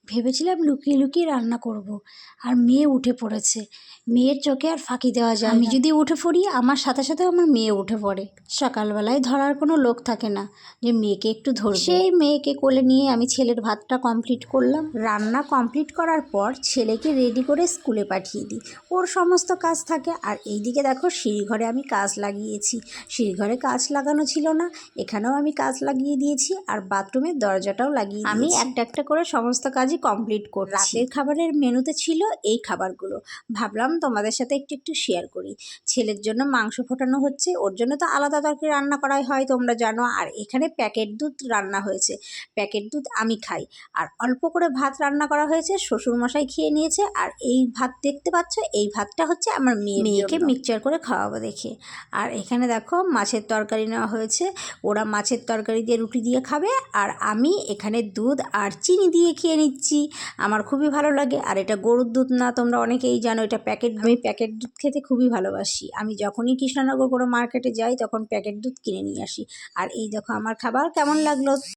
ভেবেছিলাম লুকিয়ে লুকিয়ে রান্না করব। আর মেয়ে উঠে পড়েছে। মেয়ের চোখে আর ফাঁকি দেওয়া যায় না। আমি যদি উঠে পড়ি আমার সাথে সাথে আমার মেয়ে উঠে পড়ে। সকালবেলায় ধরার কোনো লোক থাকে না যে মেয়েকে একটু ধরবে। সেই মেয়েকে কোলে নিয়ে আমি ছেলের ভাতটা কমপ্লিট করলাম। রান্না কমপ্লিট করার পর ছেলেকে রেডি করে স্কুলে পাঠিয়ে দিই। ওর সমস্ত কাজ থাকে। আর এইদিকে দেখো সিঁড়িঘরে আমি কাজ লাগিয়েছি। সিঁড়িঘরে কাজ লাগানো ছিল না, এখানেও আমি কাজ লাগিয়ে দিয়েছি। আর বাথরুমের দরজাটাও লাগিয়ে দিয়েছি। আমি একটা একটা করে সমস্ত কাজই কমপ্লিট করছি। রাতের খাবারের মেনুতে ছিল এই খাবারগুলো। ভাবলাম তোমাদের সাথে একটু শেয়ার করি। ছেলের জন্য মাংস ফোটানো হচ্ছে, ওর জন্য তো আলাদা তরকারি রান্না করাই হয় তোমরা জানো। আর এখানে প্যাকেট দুধ রান্না হয়েছে। প্যাকেট দুধ আমি খাই। আর অল্প করে ভাত রান্না করা হয়েছে, শ্বশুরমশাই খেয়ে নিয়েছে। আর এই ভাত দেখতে পাচ্ছ, এই ভাতটা হচ্ছে আমার মেয়েকে মিক্সচার করে খাওয়াবো দেখে। আর এখানে দেখো মাছের তরকারি নেওয়া হয়েছে। ওরা মাছের তরকারি দিয়ে রুটি দিয়ে খাবে, আর আমি এখানে দুধ আর চিনি দিয়ে খেয়ে নিচ্ছি। আমার খুবই ভালো লাগে। আর এটা গরুর দুধ না, তোমরা অনেকেই জানো এটা প্যাকেট। আমি প্যাকেট দুধ খেতে খুবই ভালোবাসি। আমি যখনই কৃষ্ণনগর কোনো মার্কেটে যাই তখন প্যাকেট দুধ কিনে নিয়ে আসি। আর এই দেখো আমার খাবার কেমন লাগলো।